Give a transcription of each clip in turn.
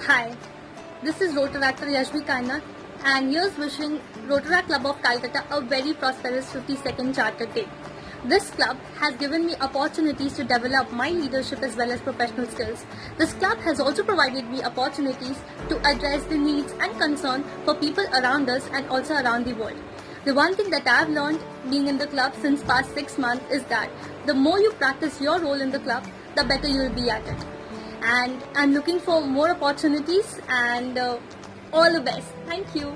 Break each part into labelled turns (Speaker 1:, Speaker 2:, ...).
Speaker 1: Hi, this is Rotaract Yashvi Kaina, and here's wishing Rotaract Club of Calcutta a very prosperous 52nd Charter Day. This club has given me opportunities to develop my leadership as well as professional skills. This club has also provided me opportunities to address the needs and concern for people around us and also around the world. The one thing that I've learned being in the club since past 6 months is that the more you practice your role in the club, the better you will be at it. And I'm looking for more opportunities and all the best. Thank you.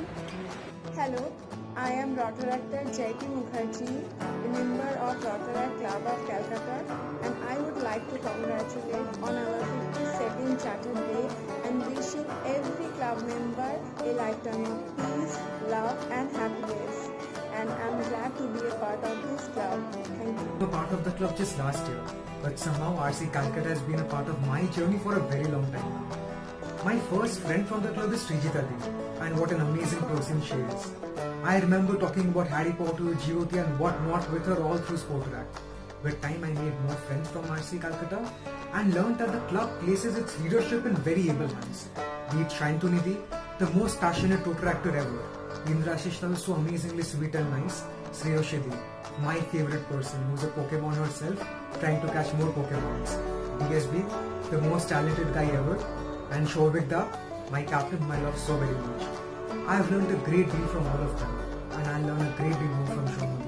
Speaker 2: Hello, I am Rotaractor Jaiti Mukherjee, a member of Rotaract Club of Calcutta, and I would like to congratulate on our 52nd Charter Day and wishing every club member a lifetime of peace, love and happiness. And I'm glad to be a part of this club. Thank you.
Speaker 3: I was a part of the club just last year, but somehow RC Calcutta has been a part of my journey for a very long time. My first friend from the club is Srijita Devi, and what an amazing person she is. I remember talking about Harry Potter, GOT and whatnot with her all through Sporteract. With time I made more friends from RC Calcutta and learned that the club places its leadership in very able hands. Be it Shantu Nidhi, the most passionate Rotaractor ever. Indra Ashish is so amazingly sweet and nice. Sriyoshidi, my favorite person who's a Pokemon herself, trying to catch more Pokemons. DSB, the most talented guy ever. And Shovikda, my captain whom I love so very much. I have learned a great deal from all of them, and I'll learn a great deal more from Shomudi.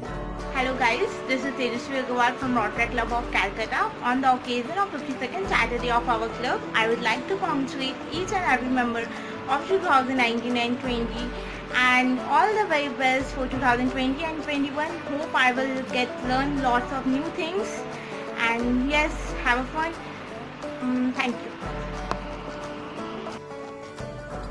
Speaker 4: Hello guys, this is Tejasvi Agarwal from Rotaract Club of Calcutta. On the occasion of 52nd Charter Day of our club, I would like to congratulate each and every member of 2019 and 20 and all the very best for 2020 and 21. Hope I will learn lots of new things and yes, have a fun. Thank you.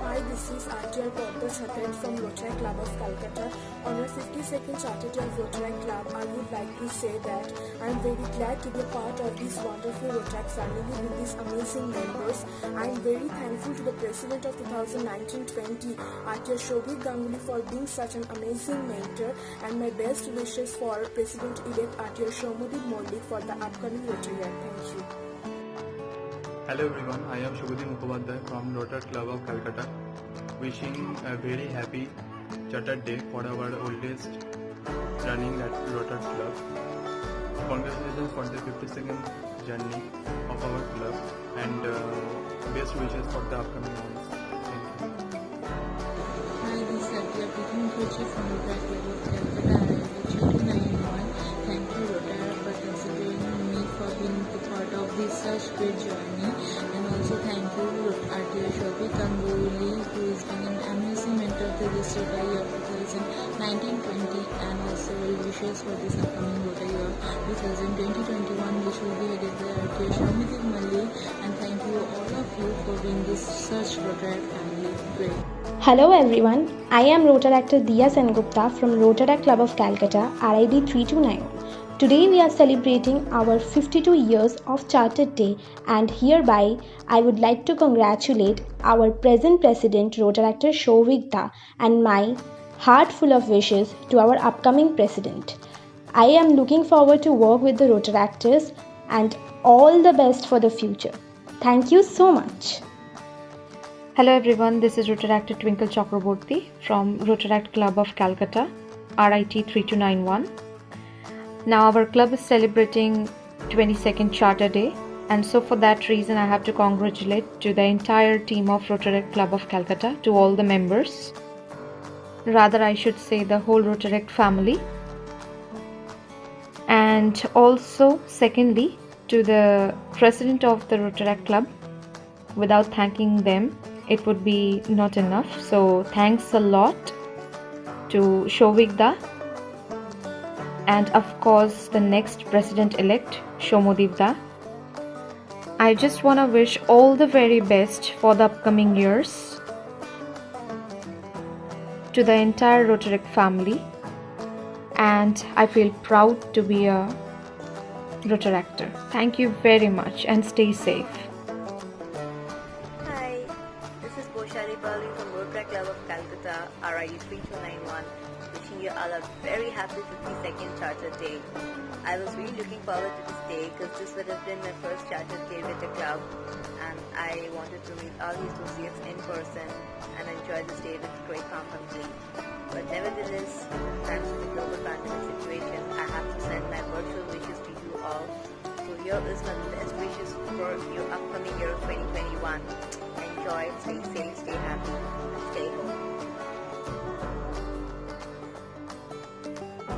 Speaker 5: Hi, this is RTR Pankaj Chatterjee from Rotaract Club of Calcutta. On our 52nd Charter Day of Rotaract Club, I would like to say that I am very glad to be a part of this wonderful Rotaract family with these amazing members. I am very thankful to the President of 2019-20, RTR Shobhit Ganguly, for being such an amazing mentor, and my best wishes for President-elect RTR Shomudi Mollik for the upcoming Rotary Year. Thank you.
Speaker 6: Hello everyone, I am Shubhodip Mukhopadhyay from Rotaract Club of Calcutta, wishing a very happy Charter Day for our oldest running at Rotaract Club. Congratulations for the 52nd journey of our club and best wishes for the upcoming months. Thank you.
Speaker 7: Hi, this is Satya Mukherjee from Rotaract Club of Calcutta. I wish you 291. Thank you Rotaract for considering me for being a part of this such great journey, and also thank you RTR Shobhit Ganguly, who is being an amazing mentor to this Rotary of 2019-20, and also wishes for this upcoming Rotary of 2020-21, which will be headed by RTR Shomudi Mollik, and thank you all of you for being this such Rotary family. Great.
Speaker 8: Hello everyone, I am Rotaractor Diya Sengupta from Rotaract Club of Calcutta, RID 3291. Today we are celebrating our 52 years of Charter Day, and hereby I would like to congratulate our present President Rotaractor Shovikda and my heart full of wishes to our upcoming President. I am looking forward to work with the Rotaractors and all the best for the future. Thank you so much.
Speaker 9: Hello everyone, this is Rotaractor Twinkle Chakraborty from Rotaract Club of Calcutta, RIT 3291. Now our club is celebrating 22nd Charter Day, and so for that reason I have to congratulate to the entire team of Rotaract Club of Calcutta, to all the members, rather I should say the whole Rotaract family, and also secondly to the President of the Rotaract Club. Without thanking them it would be not enough, so thanks a lot to Shovikda, and of course the next President-elect Shomodipda. I just want to wish all the very best for the upcoming years to the entire Rotaract family, and I feel proud to be a Rotaractor. Thank you very much and stay safe.
Speaker 10: Hi, this is Poshali Pauli from Rotaract Club of Calcutta, RID 3291, wishing you all a very happy 52nd Charter Day. I was really looking forward to this day because this would have been my first Charter Day with the club, and I wanted to meet all the associates in person and enjoy this day with great company. But nevertheless, thanks to the global pandemic situation, I have to send my virtual wishes to you all. So here is my best wishes for your upcoming year of 2021. Enjoy, stay safe, stay